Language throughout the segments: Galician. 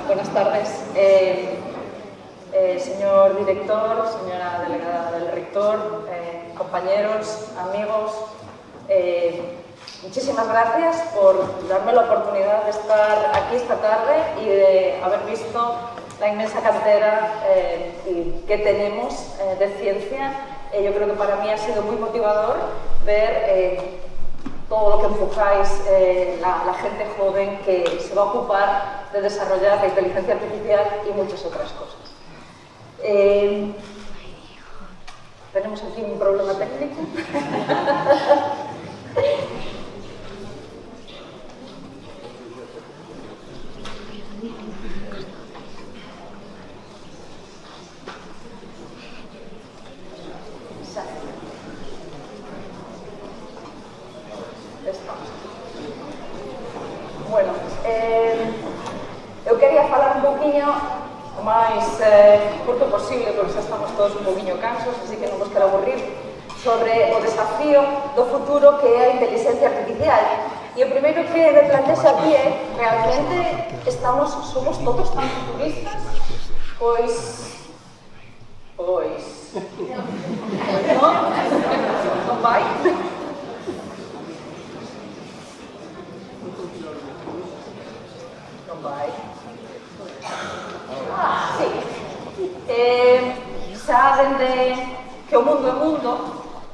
buenas tardes. Señor director, señora delegada del rector, compañeros, amigos, muchísimas gracias por darme la oportunidad de estar aquí esta tarde y de haber visto la inmensa cantera que tenemos de ciencia. Yo creo que para mí ha sido muy motivador ver todo lo que empujáis, la gente joven que se va a ocupar de desarrollar la inteligencia artificial y muchas otras cosas. Tenemos aquí un problema técnico. Bueno, eu quería falar un poquinho o máis curto posible, porque xa estamos todos un poquinho cansos, así que non vos quero aburrir, sobre o desafío do futuro que é a inteligencia artificial. E o primeiro que me plantexo aquí é, realmente somos todos tan futuristas? Pois... non vai? Non vai? Sí. Xa dende que o mundo é mundo,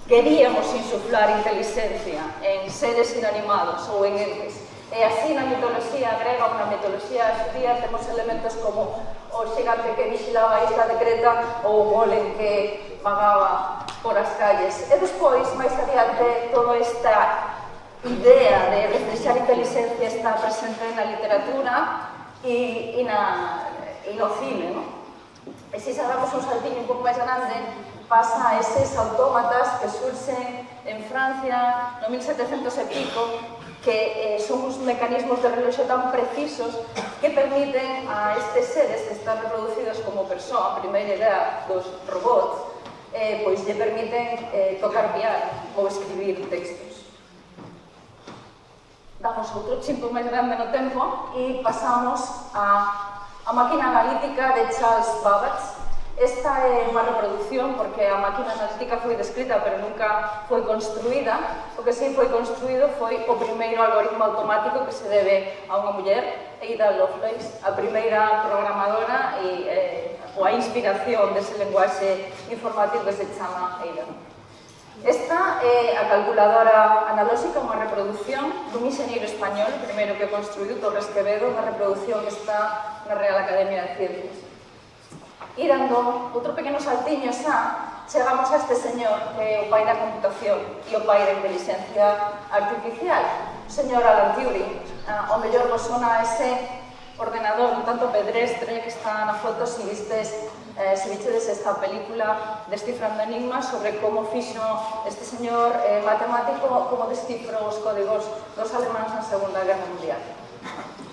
queríamos insuflar inteligencia en seres inanimados ou en entes. E así na mitoloxía grega ou na mitoloxía xudía temos elementos como o xigante que vigilaba a isla de Creta ou o golem que vagaba por as calles. E despois, máis adiante, toda esta idea de reflexar inteligencia está presente na literatura e no cine, non? E se xa damos un saltiño un pouco máis grande, pasa a eses autómatas que surxen en Francia no 1700 e pico, que son uns mecanismos de reloxo tan precisos que permiten a estes seres que están reproducidos como persoa, a primeira idea dos robots, pois lle permiten tocar piano ou escribir textos. Damos outro chimpo máis grande no tempo e pasamos a máquina analítica de Charles Babbage. Esta é unha reproducción porque a máquina analítica foi descrita pero nunca foi construída. O que sí foi construído foi o primeiro algoritmo automático que se debe a unha muller, Ada Lovelace, a primeira programadora e a inspiración dese lenguaxe informático que se chama Ada. Esta é a calculadora analóxica, unha reproducción dun enxeñeiro español, o primeiro que construíu, Torres Quevedo, unha reproducción que está na Real Academia de Ciencias. E dando outro pequeno saltiño xa, chegamos a este señor que é o pai da computación e o pai da inteligencia artificial, o señor Alan Turing. O mellor vos sona ese ordenador un tanto pedrestre que está na foto se vistedes esta película Descifrando Enigmas sobre como fixo este señor matemático como descifrou os códigos dos alemáns na Segunda Guerra Mundial.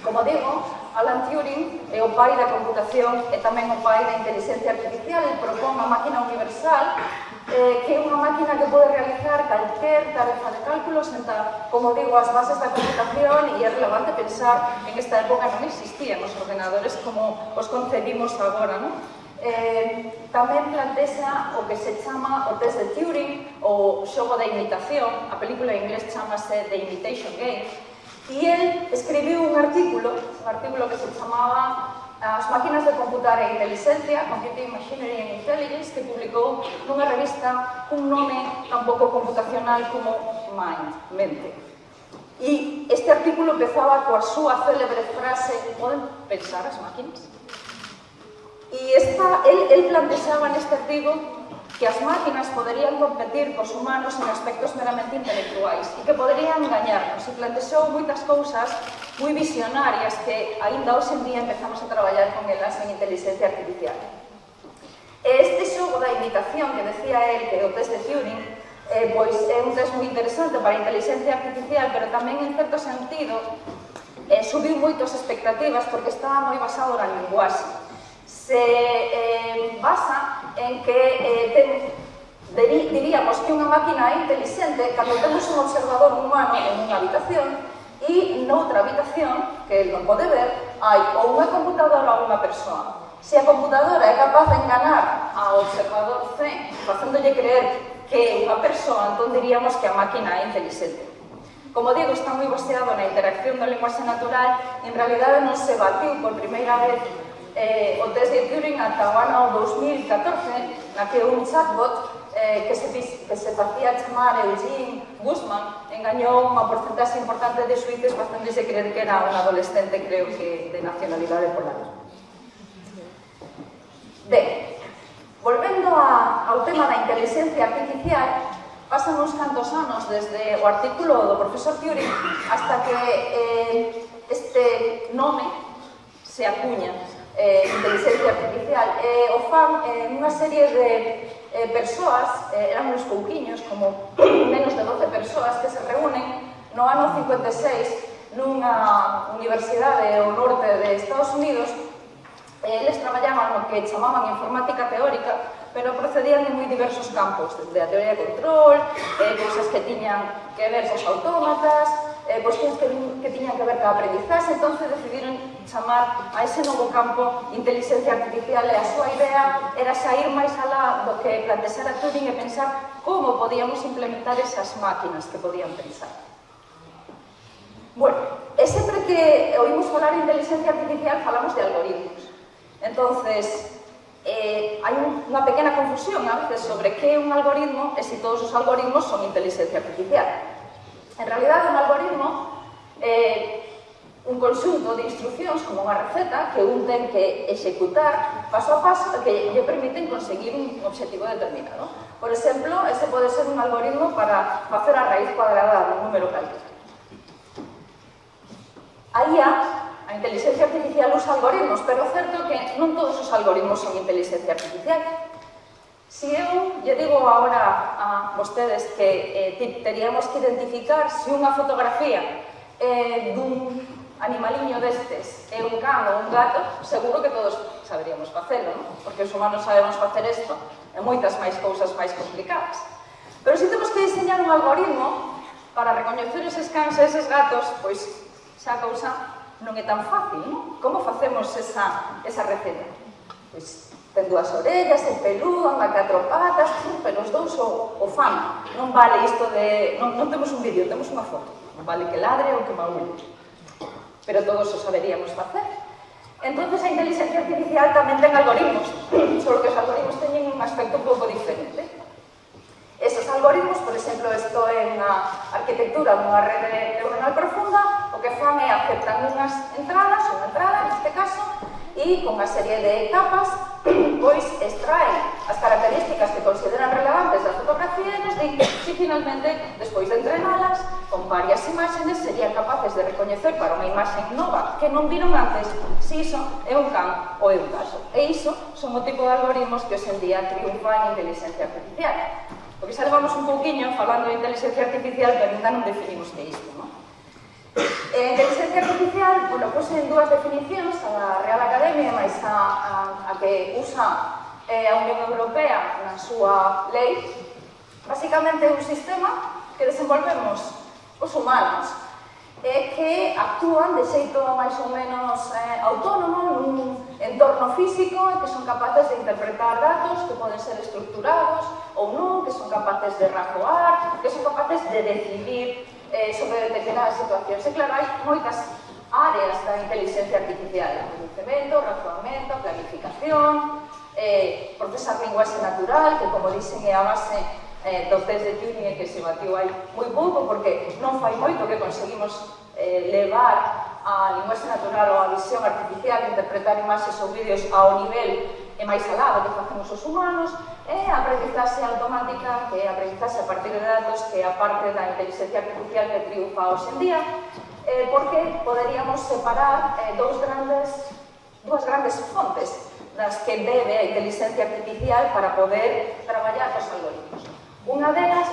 Como digo, Alan Turing é o pai da computación e tamén o pai da inteligencia artificial. Ele propón a máquina universal, que é unha máquina que pode realizar calquer tarefa de cálculo senta, como digo, as bases da computación, e é relevante pensar que en esta época non existían os ordenadores como os concebimos agora, non? Tamén plantexa o que se chama o test de Turing, o xogo da imitación. A película en inglés chamase The Imitation Game. E el escribiu un artículo que se chamaba As máquinas de computar e inteligencia, Computing Machinery and Intelligence, que publicou nunha revista cun nome tan pouco computacional como Mind, mente. E este artículo empezaba coa súa célebre frase: poden pensar as máquinas? E el plantexaba neste artigo que as máquinas poderían competir cos humanos en aspectos meramente intelectuais e que poderían engañarnos, e plantexou moitas cousas moi visionarias que aínda hoxe en día empezamos a traballar con elas en inteligencia artificial. Este xogo da imitación que decía el, que é o test de Turing, pois é un test moi interesante para a inteligencia artificial, pero tamén en certo sentido subiu moito as expectativas porque estaba moi basado na linguaxe. Se basa en que diríamos que unha máquina é inteligente cando temos un observador humano en unha habitación e noutra habitación, que ele non pode ver, hai ou unha computadora ou unha persoa. Se a computadora é capaz de enganar ao observador C facéndolle creer que é unha persoa, entón diríamos que a máquina é inteligente. Como digo, está moi baseado na interacción da linguaxe natural e en realidade non se batiu por primeira vez o test de Turing ata o ano 2014, na que un chatbot que se facía chamar Eugene Guzman engañou unha porcentaxe importante de suíces facéndose creer que era un adolescente, creo que de nacionalidade polaca. Ben, volvendo ao tema da inteligencia artificial, pasan uns cantos anos desde o artículo do profesor Turing hasta que este nome se acuña, inteligencia artificial. O fan unha serie de persoas, eran uns pouquiños, como menos de 12 persoas, que se reúnen no ano 56 nunha universidade ao norte de Estados Unidos. Eles traballaban no que chamaban informática teórica, pero procedían de moi diversos campos, desde a teoría de control, cousas que tiñan que ver cos autómatas, cuestións que tiñan que ver ca aprendizaxe. Entón decidiron chamar a ese novo campo inteligencia artificial, e a súa idea era sair máis alá do que plantexara Turing e pensar como podíamos implementar esas máquinas que podían pensar. Bueno, e sempre que oímos falar de inteligencia artificial falamos de algoritmos. Entonces, hai unha pequena confusión a veces sobre que é un algoritmo e se todos os algoritmos son inteligencia artificial. En realidad, un algoritmo é un conxunto de instruccións como unha receta que un ten que executar paso a paso que lle permiten conseguir un objetivo determinado. Por exemplo, ese pode ser un algoritmo para facer a raíz cuadrada dun número calquera. A IA, a inteligencia artificial, usa algoritmos, pero é certo que non todos os algoritmos son inteligencia artificial. Se eu lle digo agora a vostedes que teríamos que identificar se unha fotografía dun animaliño destes é un can ou un gato, seguro que todos saberíamos facelo, non? Porque os humanos sabemos facer isto e moitas máis cousas máis complicadas. Pero se temos que diseñar un algoritmo para recoñecer eses cans e eses gatos, pois xa a cousa non é tan fácil, non? Como facemos esa receta? Pois ten dúas orellas, é peludo, anda catro patas, pero os dous o fan. Non vale isto de... Non temos un vídeo, temos unha foto. Non vale que ladre ou que maule. Pero todos o saberíamos facer. Entón, a inteligencia artificial tamén ten algoritmos, só que os algoritmos teñen un aspecto un pouco diferente. Esos algoritmos, por exemplo, isto é unha arquitectura dunha rede neuronal profunda, o que fan é aceptan unhas entradas, unha entrada neste caso, e con unha serie de capas, pois extraen as características que consideran relevantes da fotografía e nos din que finalmente, despois de entrenalas, con varias imágenes, serían capaces de recoñecer para unha imaxe nova que non viron antes se iso é un can ou é un gato. E iso son o tipo de algoritmos que hoxe en día triunfan en inteligencia artificial. Porque xa levamos un pouquiño falando de inteligencia artificial, pero ainda non definimos que é isto, non? Inteligencia artificial, bueno, puse en dúas definicións, a Real Academia, máis a que usa a Unión Europea na súa lei. Básicamente é un sistema que desenvolvemos os humanos que actúan de xeito máis ou menos autónomo nun entorno físico e que son capaces de interpretar datos que poden ser estructurados ou non, que son capaces de razoar, que son capaces de decidir sobre determinadas situacións. E claro, hai moitas áreas da inteligencia artificial: conocemento, razoamento, planificación, procesar linguaxe natural, que como dixen é a base do test de Turing que se batiu hai moi pouco, porque non fai moito que conseguimos levar a linguaxe natural ou a visión artificial, interpretar imaxes ou vídeos ao nivel e máis alá do que facemos os humanos, e a aprendizaxe automática, que é a aprendizaxe a partir de datos, que é a parte da inteligencia artificial que triunfa hoxe en día, porque poderíamos separar dúas grandes fontes das que bebe a inteligencia artificial para poder traballar os algoritmos. Unha delas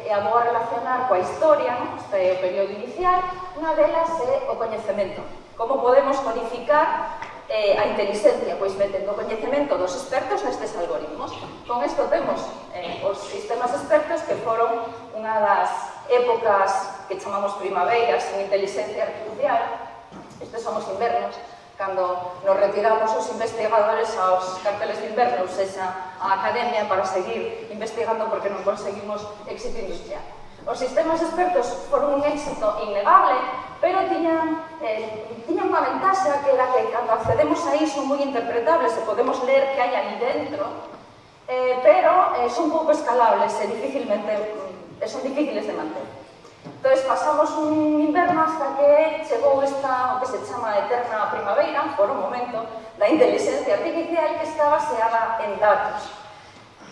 é a vou relacionar coa historia, este é o período inicial. Unha delas é o coñecemento. Como podemos codificar a inteligencia? Pois metendo o coñecemento dos expertos nestes algoritmos. Con isto temos os sistemas expertos, que foron unha das épocas que chamamos primaveiras en inteligencia artificial. Estes son os invernos. cando nos retiramos os investigadores aos carteles de inverno, ou seja, a academia para seguir investigando porque non conseguimos éxito industrial. Os sistemas expertos foron un éxito innegable, pero tiñan unha ventaxa que era que cando accedemos a iso moi interpretables e podemos ler que hai ali dentro, pero son pouco escalables e son difíciles de manter. Entón, pasamos un inverno hasta que chegou esta, o que se chama eterna primavera, por un momento, da inteligencia artificial que está baseada en datos.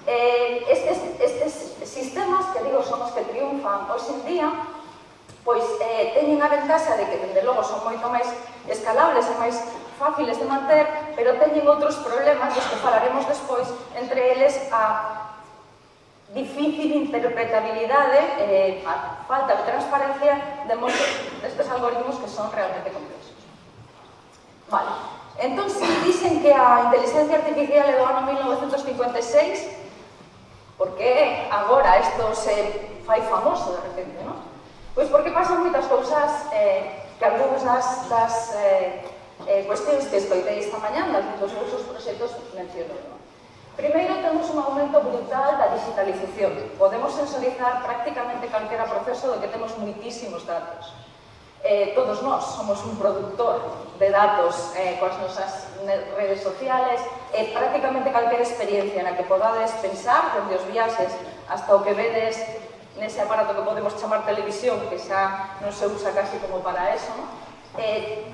Estes sistemas, que digo son os que triunfan hoxe en día, pois teñen a ventaxa de que, dende logo, son moito máis escalables e máis fáciles de manter, pero teñen outros problemas dos que falaremos despois, entre eles a difícil interpretabilidade e a falta de transparencia de moitos destes algoritmos que son realmente complexos. Vale, entón, se dicen que a inteligencia artificial é do ano 1956, por que agora isto se fai famoso de repente, non? Pois porque pasan moitas cousas que algúns das cuestións que escoitei esta mañá dos vosos proxectos mencionou. Primeiro, temos un aumento brutal da digitalización. Podemos sensorizar prácticamente calquera proceso do que temos moitísimos datos. Todos nós somos un productor de datos coas nosas redes sociales e prácticamente calquera experiencia na que podades pensar, dende os viaxes hasta o que vedes nese aparato que podemos chamar televisión, que xa non se usa casi como para eso,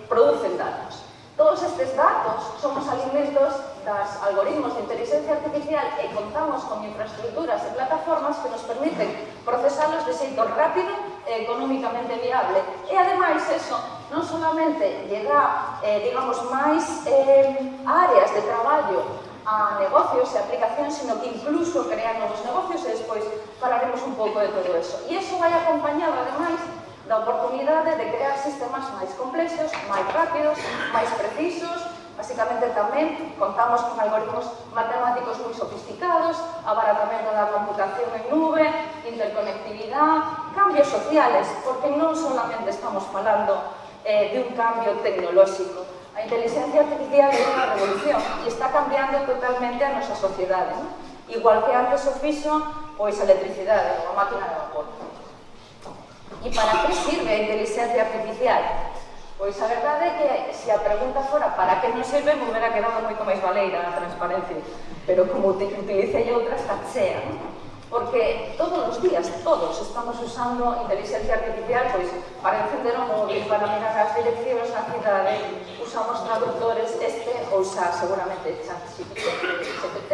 producen datos. Todos estes datos son os alimentos das algoritmos de inteligencia artificial e contamos con infraestructuras e plataformas que nos permiten procesalos de xeito rápido e económicamente viable. E, ademais, eso non solamente lle dá, digamos, máis áreas de traballo a negocios e aplicacións, sino que incluso crea novos negocios e despois falaremos un pouco de todo eso. E iso vai acompañado, ademais, da oportunidade de crear sistemas máis complexos, máis rápidos, máis precisos. Básicamente tamén contamos con algoritmos matemáticos moi sofisticados, abaratamento da computación en nube, interconectividade, cambios sociales, porque non solamente estamos falando de un cambio tecnolóxico. A inteligencia artificial é unha revolución e está cambiando totalmente a nosa sociedade, non? Igual que antes o fixo, pois a electricidade ou a máquina de vapor. E para que sirve a inteligencia artificial? Pois a verdade é que se a pregunta fora para que non sirve, me hubiera quedado moito máis valeira a transparencia, pero como utilicei outras, está chea, porque todos os días, todos estamos usando inteligencia artificial, pois para encender o móvil, para mirar as direccións na cidade, usamos traductores ou xa seguramente ChatGPT,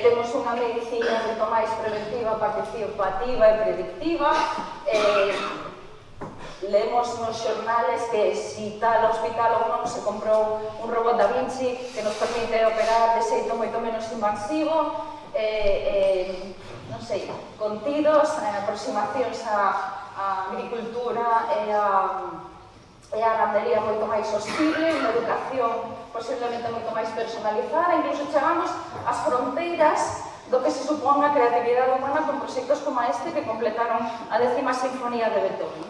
temos unha medicina moito máis preventiva, participativa e predictiva, leemos nos xornales que si tal hospital ou non se comprou un robot Da Vinci que nos permite operar de xeito moito menos invasivo, non sei, contidos, aproximacións á agricultura e a gandería moito máis sostible, unha educación posiblemente moito máis personalizada, incluso chegamos ás fronteiras do que se supón a creatividade humana con proxectos como este que completaron a 10ª Sinfonía de Beethoven.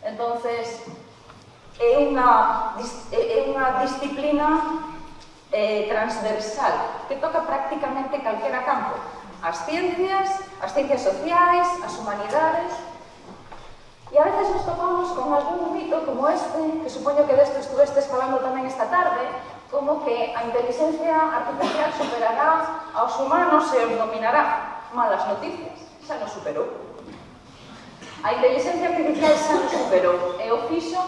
Entonces, é unha disciplina transversal que toca prácticamente calquera campo. As ciencias sociais, as humanidades. E a veces nos topamos con algún mito como este, que supoño que desto estuvestes falando tamén esta tarde, como que a inteligencia artificial superará aos humanos e os dominará. Malas noticias, xa nos superou. A inteligencia artificial xa nos superou e o fixo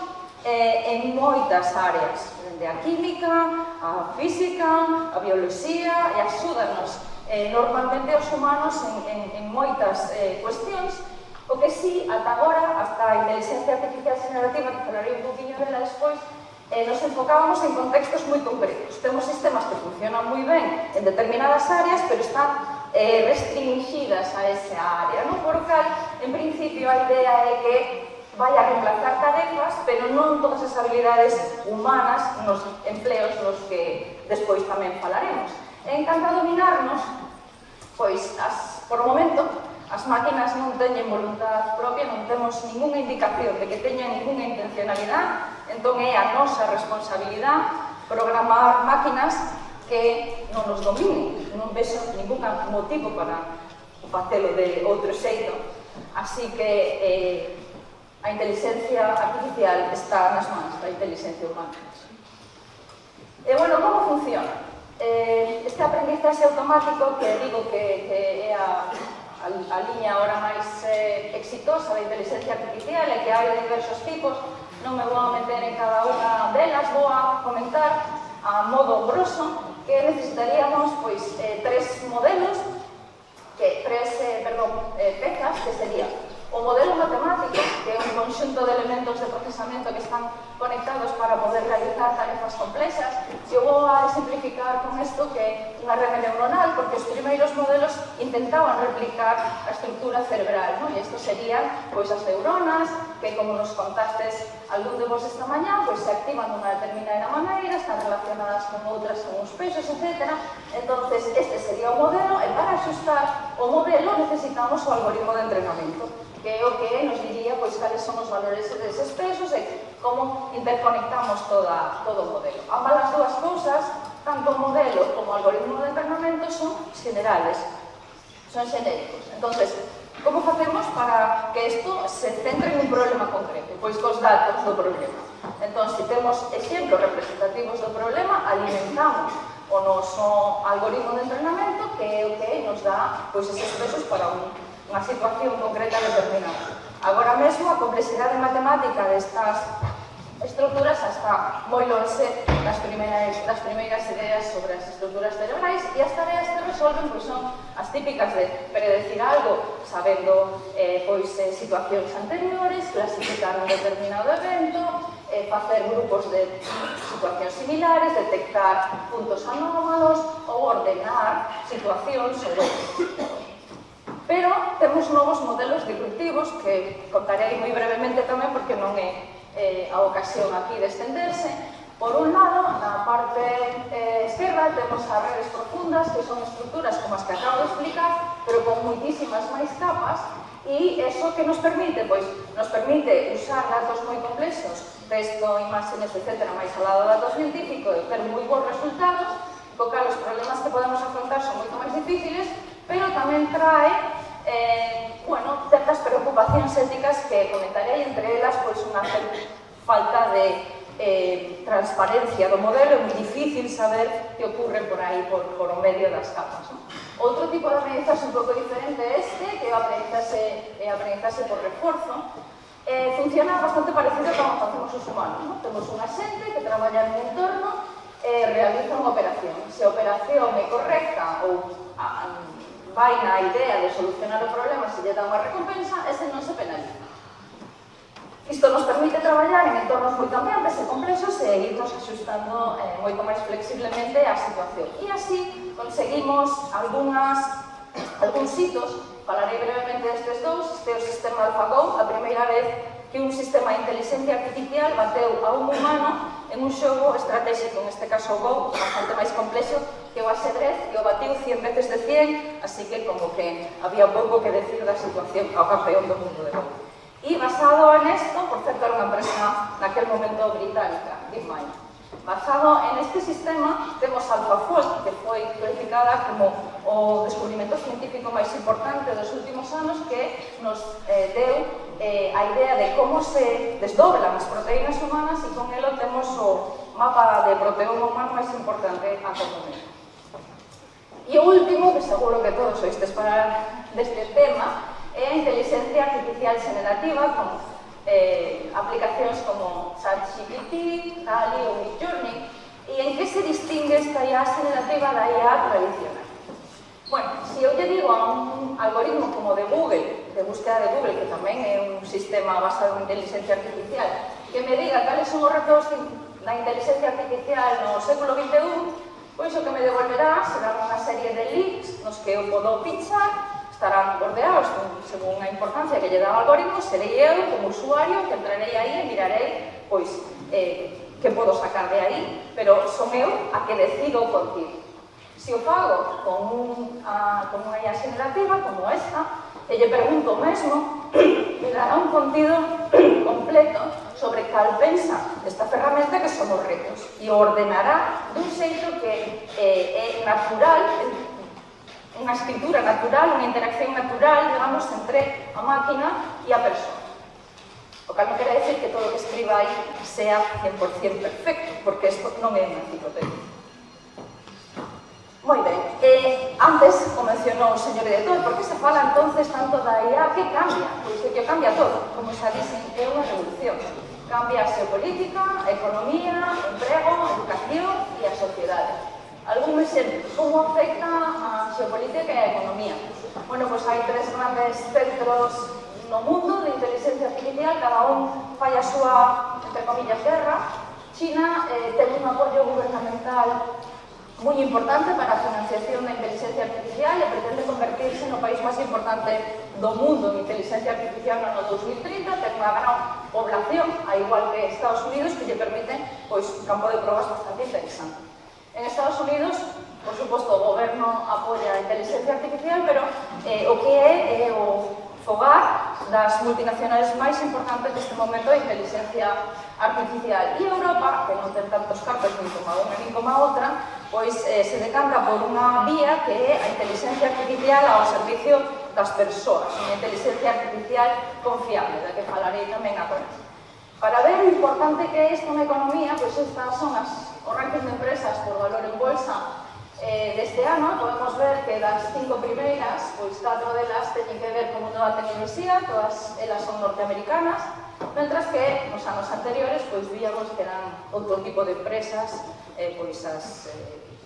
en moitas áreas, dende a química, a física, a bioloxía, e axúdanos normalmente os humanos en moitas cuestións, o que sí, ata agora, hasta a inteligencia artificial generativa, que falarei un poquinho dela despois, nos enfocábamos en contextos moi concretos. Temos sistemas que funcionan moi ben en determinadas áreas, pero están restringidas a esa área, non? Por cal, en principio, a idea é que vai a reemplazar tarefas, pero non todas as habilidades humanas nos empleos nos que despois tamén falaremos. En canto a dominarnos, pois, por o momento, As máquinas non teñen voluntad propia, non temos ninguna indicación de que teñan ninguna intencionalidade, entón é a nosa responsabilidade programar máquinas que non nos dominen. Non vexo ningún motivo para facelo de outro xeito. Así que a inteligencia artificial está nas mans da inteligencia humana. E, bueno, como funciona? Este aprendizaxe automático, que digo que é a liña ahora máis exitosa da inteligencia artificial e que hai de diversos tipos, non me vou a meter en cada unha delas, vou a comentar a modo grosso que necesitaríamos tres modelos, pezas, que serían o modelo matemático, que é un conxunto de elementos de procesamento que están conectados para poder realizar tarefas complexas. Eu vou a simplificar con isto que é unha rede neuronal, porque os primeiros modelos intentaban replicar a estructura cerebral, non? E isto serían as neuronas, que como nos contastes algún de vos esta mañá, se activan dunha determinada maneira, están relacionadas con outras, con uns pesos, etc. Entonces, este sería o modelo, e para axustar o modelo necesitamos o algoritmo de entrenamento, que é o que nos diría cales son os valores deses pesos e como interconectamos todo o modelo. Ambas as dúas cousas, tanto o modelo como o algoritmo de entrenamento, son generales, son xenéricos. Entonces, como facemos para que isto se centre en un problema concreto? Pois cos datos do problema. Entón, se temos exemplos representativos do problema, alimentamos o noso algoritmo de entrenamento, que é o que nos dá eses pesos para unha situación concreta determinada. Agora mesmo, a complexidade matemática destas estruturas está moi lonxe das primeiras ideas sobre as estruturas cerebrais, e as tareas que resolven son as típicas de predecir algo sabendo situacións anteriores, clasificar un determinado evento, facer grupos de situacións similares, detectar puntos anómalos ou ordenar situacións ou Pero temos novos modelos disruptivos que contarei moi brevemente tamén porque non é a ocasión aquí de estenderse. Por un lado, na parte esquerda temos as redes profundas, que son estruturas como as que acabo de explicar, pero con moitísimas máis capas, e iso que nos permite? Pois nos permite usar datos moi complexos, texto, imaxes, etc., máis ao lado do dato científico, e ter moi bons resultados, co cal os problemas que podemos afrontar son moito máis difíciles, pero tamén trae certas preocupacións éticas que comentarei, entre elas unha falta de transparencia do modelo, é moi difícil saber que ocurre por aí, por o medio das capas. Outro tipo de aprendizaxe un pouco diferente é este, que é o aprendizaxe por refuerzo. Funciona bastante parecido a como facemos os humanos. Temos un axente que traballa en un entorno e realiza unha operación. Se a operación é correcta ou vai na idea de solucionar o problema, se lle dá unha recompensa, ese non se penaliza. Isto nos permite traballar en entornos moi cambiantes e complexos e irnos axustando moito máis flexiblemente a situación. E así conseguimos algúns hitos. Falarei brevemente destes dous. Este é o sistema AlphaGo, a primeira vez que un sistema de inteligencia artificial bateu a un humano en un xogo estratégico, en este caso o Go, bastante máis complexo que o ajedrez, que o batiu 100 veces de 100, así que como que había pouco que decir da situación ao campeón do mundo de Go. E basado en esto, por certo, era unha empresa naquel momento británica, DeepMind. Basado en este sistema, temos AlphaFold, que foi calificada como o descubrimento científico máis importante dos últimos anos, que nos deu a idea de como se desdoblan as proteínas humanas, e con elo temos o mapa de proteoma humano máis importante ata o momento. E o último, que seguro que todos oístes falar deste tema, é a inteligencia artificial generativa, con aplicacións como ChatGPT, DALL-E ou Midjourney. E en que se distingue esta IA generativa da IA tradicional? Bueno, se eu lle digo a un algoritmo como de Google, de búsqueda de Google, que tamén é un sistema basado en inteligencia artificial, que me diga cales son os retos da inteligencia artificial no século XXI, pois o que me devolverá será unha serie de links nos que eu podo pinchar, estarán bordeados según a importancia que lle dá o algoritmo, serei eu como usuario que entrarei aí e mirarei que podo sacar de aí, pero son eu a que decido o contido. Se o fago con unha IA generativa como esta, e lle pregunto mesmo, me dará un contido completo sobre cal pensa esta ferramenta que son os retos e o ordenará dun xeito que é natural, unha escritura natural, unha interacción natural, digamos, entre a máquina e a persona. O cal non quere decir que todo o que escriba aí sea 100% perfecto, porque isto non é unha enciclopedia. Moi ben, antes, como mencionou o señor director, por que se fala entonces tanto da IA? Que cambia? Pois que cambia todo, como xa dixen, é unha revolución. Cambia a xeopolítica, a economía, o emprego, a educación e a sociedade. Algún exemplo, como afecta a xeopolítica e a economía? Bueno, pois hai tres grandes centros no mundo de inteligencia artificial, cada un fai a súa, entre comillas, guerra. China ten un apoio gubernamental moi importante para a financiación da inteligencia artificial e pretende convertirse no país máis importante do mundo en inteligencia artificial no ano 2030, ten unha gran población, a igual que Estados Unidos, que lle permite un campo de probas bastante interesante. En Estados Unidos, por suposto, o goberno apoia a inteligencia artificial, pero o que é o fogar das multinacionales máis importantes neste momento de inteligencia artificial. E Europa, que non ten tantos cartos nin como a unha nin como a outra, pois se decanta por unha vía que é a inteligencia artificial ao servicio das persoas, unha inteligencia artificial confiable, da que falarei tamén agora. Para ver o importante que é isto na economía, pois estas son os rankings de empresas por valor en bolsa deste ano. Podemos ver que das 5 primeiras, pois 4 delas teñen que ver con nova tecnoloxía, todas elas son norteamericanas, mentras que nos anos anteriores pois víamos que eran outro tipo de empresas, pois as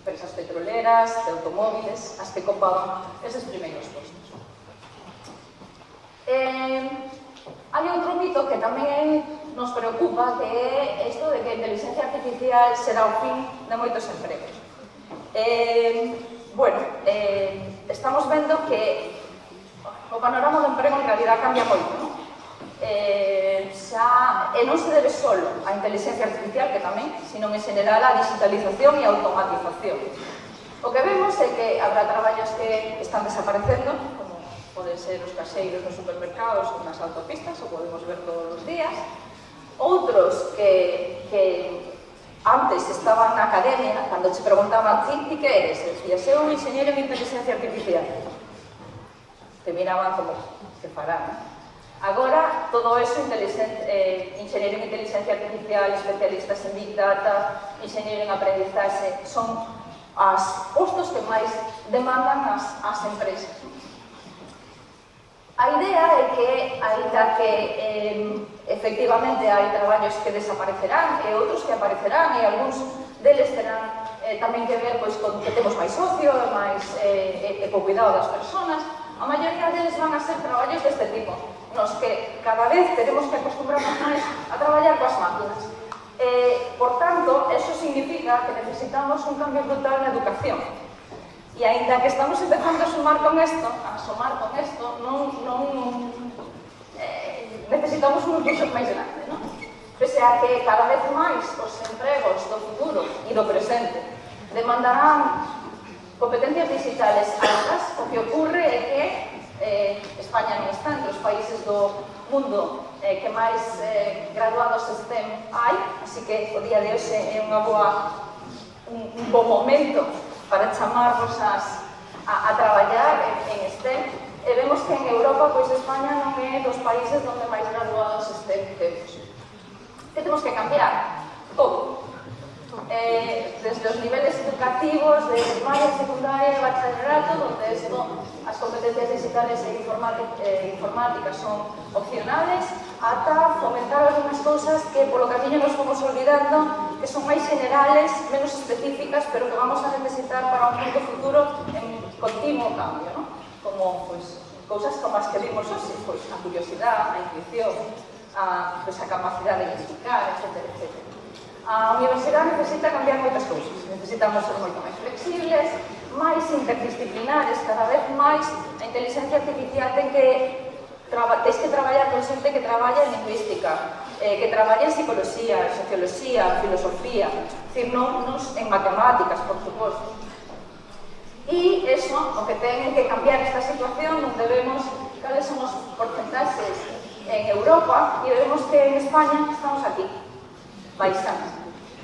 empresas petroleras, de automóviles, as que copaban eses primeiros postos. Hai outro mito que tamén nos preocupa, que é isto de que a inteligencia artificial será o fin de moitos empregos. Estamos vendo que o panorama do emprego en realidad cambia moito, non? E non se debe só á inteligencia artificial, que tamén, sino en general á digitalización e automatización. O que vemos é que habrá traballos que están desaparecendo, como poden ser os caxeiros nos supermercados ou nas autopistas, o podemos ver todos os días. Outros que antes estaban na academia, cando che preguntaban ti que eres, decías, eu un ingeniero en inteligencia artificial. Te miraban como, que farán, Agora, todo eso, ingeniero en inteligencia artificial, especialistas en Big Data, ingeniero en aprendizaxe, son os postos que máis demandan as empresas. A idea é que, aínda que efectivamente hai traballos que desaparecerán e outros que aparecerán e algúns deles terán tamén que ver con que temos máis ocio e co cuidado das persoas, a maioría deles van a ser traballos deste tipo, nos que cada vez tenemos que acostumbrarnos máis a traballar coas máquinas. Por tanto, eso significa que necesitamos un cambio brutal na educación. E aínda que estamos empezando a asomar con isto, necesitamos un impulso máis grande, non? Pese a que cada vez máis os empregos do futuro e do presente demandarán competencias digitales altas, o que ocurre é que España non está entre os países do mundo que máis graduados STEM hai, así que o día de hoxe é un bo momento para chamarnos a traballar en STEM, e vemos que en Europa, pois España non é dos países onde máis graduados STEM temos. Que temos que cambiar? Todo. Desde os niveles educativos de primaria, secundaria e bachillerato, donde as competencias digitales e informáticas son opcionales, ata fomentar algunhas cousas que polo camiño nos fomos olvidando, que son máis generales, menos específicas, pero que vamos a necesitar para un mundo futuro en continuo cambio, ¿no? Como cousas como as que vimos hoxe, a curiosidade, a intuición, a capacidade de identificar, etc. A universidade necesita cambiar moitas cousas. Necesitamos ser moito máis flexibles, máis interdisciplinares, cada vez máis. A inteligencia artificial tens que traballar con xente que traballa en lingüística, que traballa en psicología, en socioloxía, en filosofía, non en matemáticas, por suposto. E eso, o que ten que cambiar esta situación, onde vemos cales son os porcentaxes en Europa e vemos que en España estamos aquí, baixando,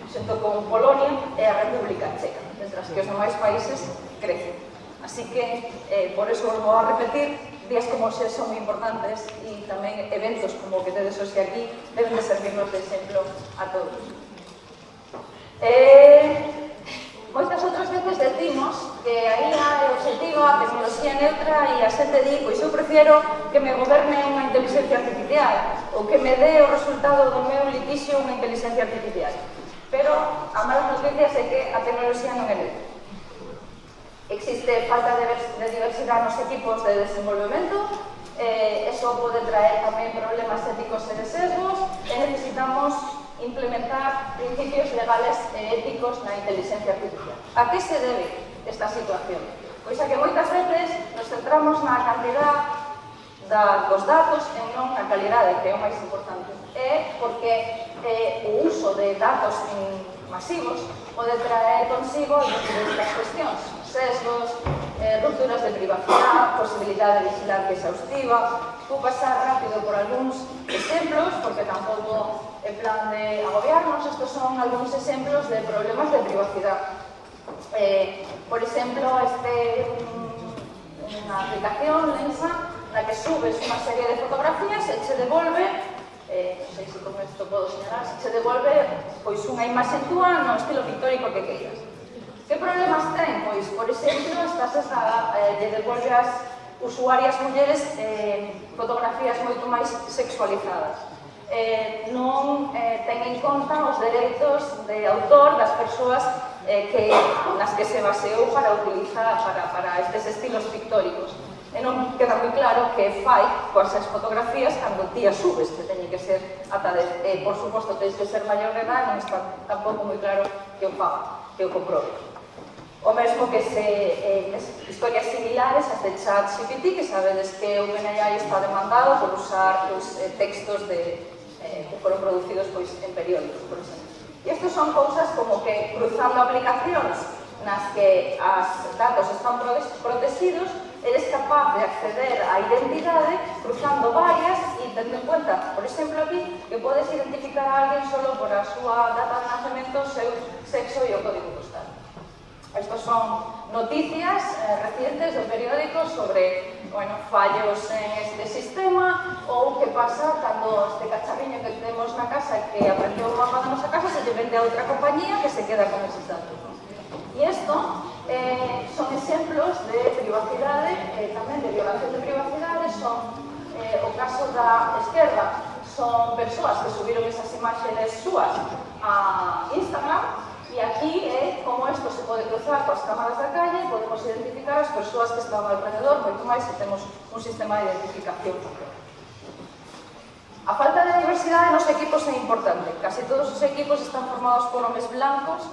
xunto con Polonia e a República Checa, mentras que os demais países crecen. Así que, por eso vou a repetir, días como xe son moi importantes e tamén eventos como o que tedes hoxe aquí deben de servirnos de exemplo a todos. Moitas outras veces decimos que a IA é obxectiva, a tecnoloxía neutra e a xente di, pois eu prefiero que me goberne unha inteligencia artificial ou que me dé o resultado do meu litixio unha inteligencia artificial. Pero a malas noticias é que a tecnoloxía non é neutra. Existe falta de diversidade nos equipos de desenvolvemento, eso pode traer tamén problemas éticos e de sesgos, e necesitamos implementar principios legales e éticos na inteligencia artificial. A que se debe esta situación? Pois a que moitas veces nos centramos na cantidad dos datos e non na calidade, que é o máis importante. É porque o uso de datos masivos pode traer consigo estas cuestións, sesgos, rupturas de privacidade, posibilidade de vigilancia exhaustiva. Vou pasar rápido por algúns exemplos, porque tampouco en plan de agobiarnos. Estos son algúns exemplos de problemas de privacidade. Por exemplo, unha aplicación, Lensa, na que subes unha serie de fotografías e che devolve, non sei se con isto podo señalar, se devolve pois unha imaxe túa no estilo pictórico que queiras. Que problemas ten? Pois, por exemplo, lle devolve as usuarias mulleres fotografías moito máis sexualizadas. Non ten en conta os dereitos de autor das persoas nas que se baseou para utilizar para estes estilos pictóricos. E non queda moi claro que fai coas fotografías cando ti as subes, que teñe que ser ata por suposto, tens que ser maior de edad, non está tampouco moi claro que o faga, que o comprobe. O mesmo que historias similares as de ChatGPT, que sabedes que OpenAI está demandado por usar textos que foron producidos en periódicos, por exemplo. E estes son cousas como que cruzando aplicacións nas que os datos están protegidos, eres capaz de acceder á identidade cruzando varias e tendo en cuenta, por exemplo, aquí, que podes identificar a alguén solo por a súa data de nacemento, seu sexo e o código postal. Estos son noticias recientes do periódico sobre fallos en este sistema ou que pasa cando este cacharriño que temos na casa que aprendeu o mapa da nosa casa se lle vende a outra compañía que se queda con esos datos. E isto son exemplos de privacidade, tamén de violación de privacidade, son o caso da esquerda, son persoas que subiron esas imaxes súas a Instagram. E aquí é como isto se pode cruzar coas cámaras da calle, podemos identificar as persoas que están alrededor, moito máis se temos un sistema de identificación. A falta de diversidade nos equipos é importante. Casi todos os equipos están formados por homes blancos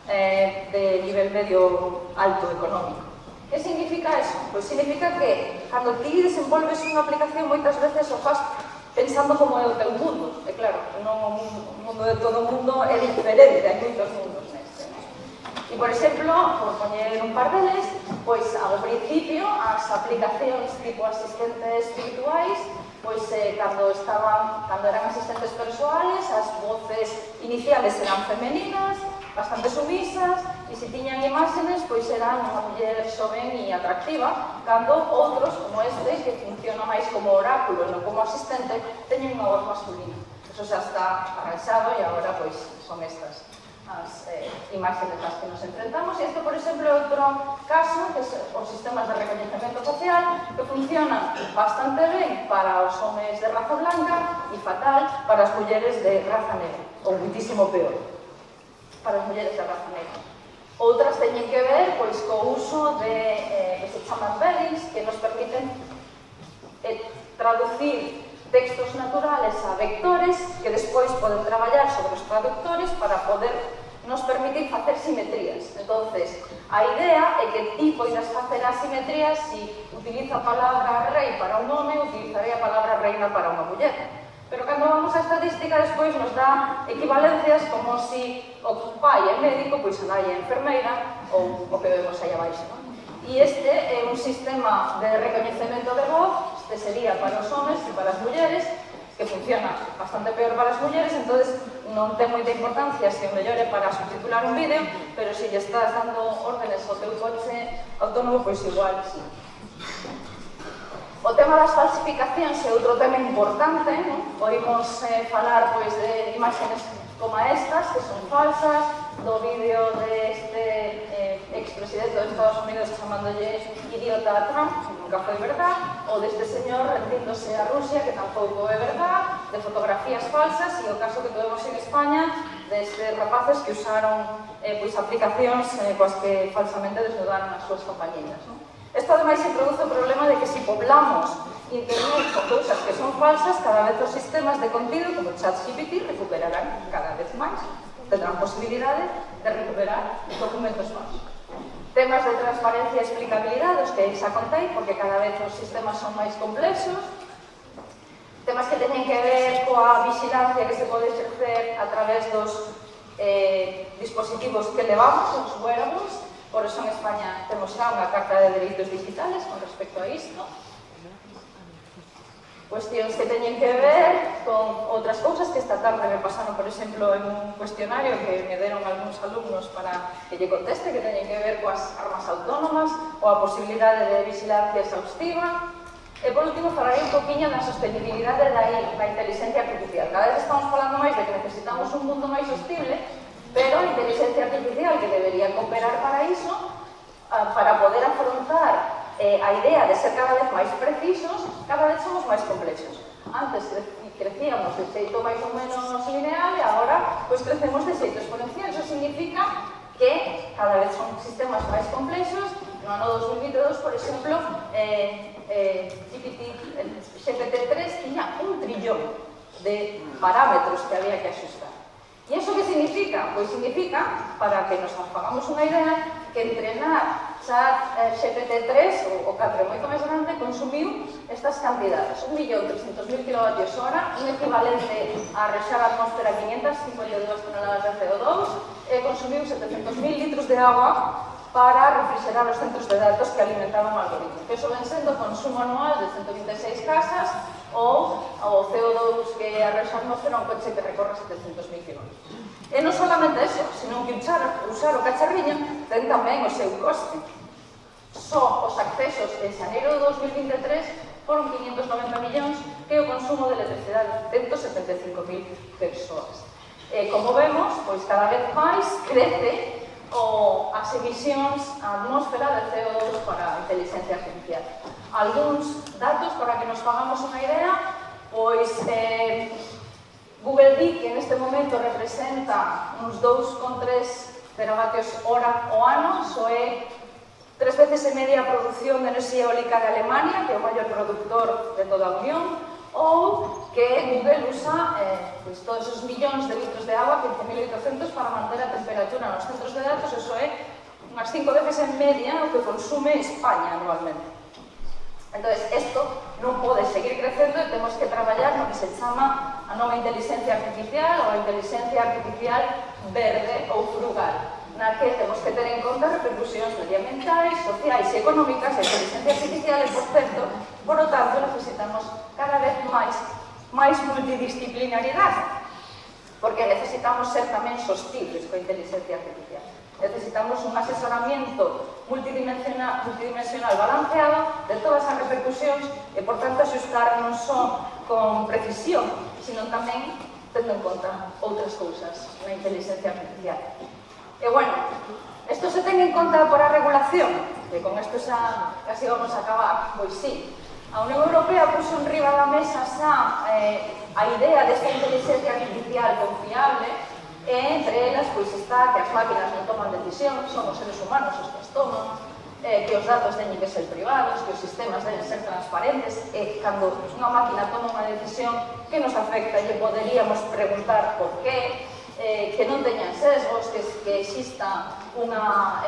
de nivel medio alto económico. Que significa eso? Pois significa que cando ti desenvolves unha aplicación moitas veces o faz pensando como é o teu mundo. E claro, non o mundo de todo o mundo é diferente, hai moitos mundos neste. E, por exemplo, por poñer un par deles, pois ao principio as aplicacións tipo asistentes virtuais, pois cando eran asistentes persoales, as voces iniciales eran femeninas, bastante sumisas, e se tiñan imágenes, pois eran unha muller xoven e atractiva, cando outros, como este, que funciona máis como oráculo, non como asistente, teñen unha voz masculina. Eso xa está arranxado e agora, pois, son estas as imágenes nas que nos enfrentamos. E isto, por exemplo, é outro caso, que é os sistemas de reconhecimento facial, que funcionan bastante ben para os homes de raza blanca e fatal para as mulleres de raza negra, ou muitísimo peor para as mulleres de raza negra. Outras teñen que ver pois co uso de que se chaman embeddings, que nos permiten traducir textos naturales a vectores que despois poden traballar sobre os traductores para poder nos permitir facer simetrías. Entonces, a idea é que ti poidas facer asimetrías se utiliza a palabra rei para un home, utilizaría a palabra reina para unha muller. Pero cando vamos á estadística, despois nos dá equivalencias como se o pai é médico, pois a nai é enfermeira, ou o que vemos aí abaixo. E este é un sistema de recoñecemento de voz este sería para os homes e para as mulleres, que funciona bastante peor para as mulleres, entonces non ten moita importancia se o mellor é para subtitular un vídeo, pero se lle estás dando órdenes ao teu coche autónomo, pois igual, sí. O tema das falsificacións é outro tema importante, non? Oímos falar pois, de imágenes como estas, que son falsas, do vídeo deste expresidente dos Estados Unidos chamándolle idiota a Trump, que nunca foi verdad, ou deste señor rendíndose a Rusia, que tampouco é verdad, de fotografías falsas, e o caso que tuvemos en España destes rapaces que usaron pois, aplicacións coas que falsamente desnudaron as súas compañeras. Isto ademais introduce o problema de que se poblamos internet con cousas que son falsas, cada vez os sistemas de contido como ChatGPT recuperarán cada vez máis, tendrán posibilidade de recuperar documentos falsos. Temas de transparencia e explicabilidade, os que xa contei, porque cada vez os sistemas son máis complexos. Temas que teñen que ver coa vigilancia que se pode exercer a través dos dispositivos que levamos, os wearables. Por eso en España temos xa unha Carta de Dereitos Digitales con respecto a isto. Cuestións que teñen que ver con outras cousas que esta tarde me pasaron, por exemplo, en un cuestionario que me deron algúns alumnos para que lle conteste, que teñen que ver coas armas autónomas ou a posibilidade de vigilancia exhaustiva. E, por último, falarei un poquinho da sostenibilidade da inteligencia artificial. Cada vez estamos falando máis de que necesitamos un mundo máis sostible, pero a inteligencia artificial que debería cooperar para iso, para poder afrontar a idea de ser cada vez máis precisos, cada vez somos máis complexos. Antes crecíamos de xeito máis ou menos lineal e agora pues, crecemos de xeito exponencial. Iso significa que cada vez son sistemas máis complexos. No ano 2022, por exemplo, GPT-3 tiña 1 trillón de parámetros que había que ajustar. E iso que significa? Pois significa, para que nos hagamos unha idea, que entrenar GPT-3, o 4 moito máis grande, consumiu estas cantidades. 1.300.000 kWh, un equivalente a arrexar a atmósfera 552 toneladas de CO2, e consumiu 700.000 litros de agua para refrigerar os centros de datos que alimentaban o algoritmo. Que iso ven sendo o consumo anual de 126 casas ou o CO2 que arrexa a atmósfera un coche que recorre 700.000 km. E non solamente eso, senón que usar o cacharriño ten tamén o seu coste. Só os accesos en xaneiro de 2023 foron 590 millóns que o consumo de electricidade de 175.000 persoas. Como vemos, pois cada vez máis crece as emisións á atmósfera de CO2 para a inteligencia artificial. Algúns datos para que nos fagamos unha idea, pois Google Dick en este momento representa uns 2,3 teravatios hora ao ano, iso é 3 veces e media a produción de enerxía eólica de Alemania, que é o maior productor de toda a Unión, ou que Google usa pois, todos os millóns de litros de agua, 15.800, para manter a temperatura nos centros de datos. Eso é unhas 5 veces en media o que consume España anualmente. Entón, isto non pode seguir crecendo e temos que traballar no que se chama a nova inteligencia artificial ou a inteligencia artificial verde ou frugal, na que temos que ter en conta repercusións medioambientais, sociais e económicas da inteligencia artificial e, por certo, por lo tanto, necesitamos cada vez máis multidisciplinaridade, porque necesitamos ser tamén sostibles coa inteligencia artificial. Necesitamos un asesoramiento multidimensional balanceado de todas as repercusións e, por tanto, axustar non só con precisión, sino tamén tendo en conta outras cousas na inteligencia artificial. E, bueno, isto se ten en conta por a regulación, que con isto xa casi vamos a acabar. Pois sí, a Unión Europea puxo enriba da mesa xa a idea desta inteligencia artificial confiable, e entre elas pois está que as máquinas non toman decisión, son os seres humanos os que as toman, que os datos teñen que ser privados, que os sistemas deben ser transparentes, e cando unha máquina toma unha decisión que nos afecta, lle poderíamos preguntar por qué, que non teñan sesgos, que exista unha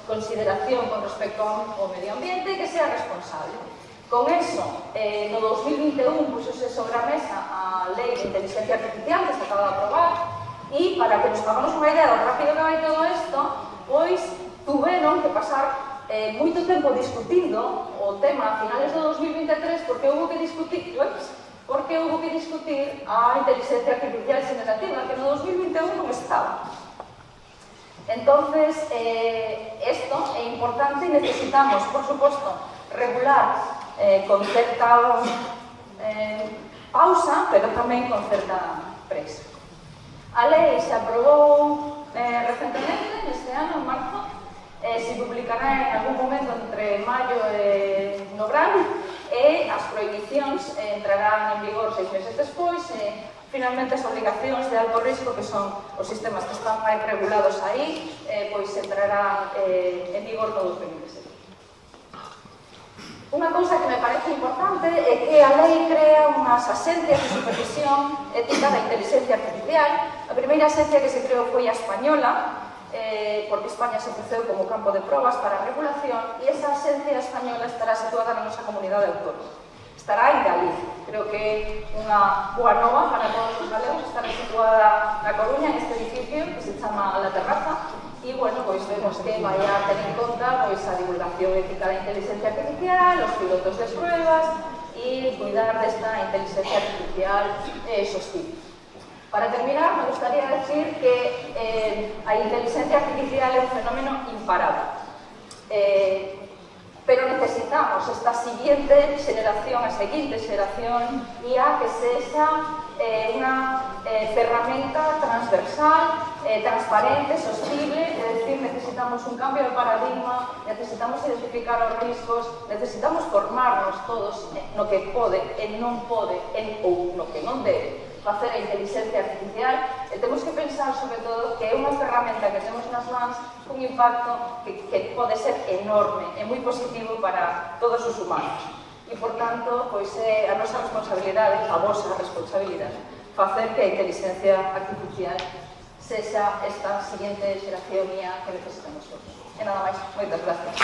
consideración con respecto ao medio ambiente e que sea responsable. Con eso, no 2021 puxose sobre a mesa a Lei de Inteligencia Artificial que se acaba de aprobar, e para que nos hagamos unha idea do rápido que vai todo isto, pois tuveron que pasar moito tempo discutindo o tema a finales do 2023 porque houve que discutir a inteligencia artificial generativa, que no 2021 non estaba. Entonces, esto é importante e necesitamos, por suposto, regular con certa pausa, pero tamén con certa presa. A lei se aprobou recentemente, neste ano, en marzo, se publicará en algún momento entre maio e no verano, e as prohibicións entrarán en vigor 6 meses despois, e finalmente as obligacións de alto risco, que son os sistemas que están máis regulados aí, pois entrarán en vigor no 2017. Unha cousa que me parece importante é que a lei crea unhas axencias de supervisión ética da inteligencia artificial. A primeira axencia que se creou foi a española, porque España se ofreceu como campo de probas para a regulación, e esa axencia española estará situada na nosa comunidade autónoma. Estará en Galicia. Creo que é unha boa nova para todos os galegos. Estará situada na Coruña, neste edificio que se chama La Terraza, e, bueno, pois vemos que vai a ter en conta pois a divulgación ética da inteligencia artificial, os pilotos de pruebas e cuidar desta inteligencia artificial sostible. Para terminar, me gustaría decir que a inteligencia artificial é un fenómeno imparable. Pero necesitamos esta seguinte xeración IA que sexa unha ferramenta transversal, transparente, sostible, é dicir, necesitamos un cambio de paradigma, necesitamos identificar os riscos, necesitamos formarnos todos no que pode e non pode ou no que non debe facer a inteligencia artificial, e temos que pensar, sobre todo, que é unha ferramenta que temos nas mans cun impacto que pode ser enorme e moi positivo para todos os humanos. E, por tanto, pois é a nosa responsabilidade, a vosa responsabilidade, facer que a inteligencia artificial sexa esta seguinte xeración IA que necesitamos todos. E nada máis, moitas gracias.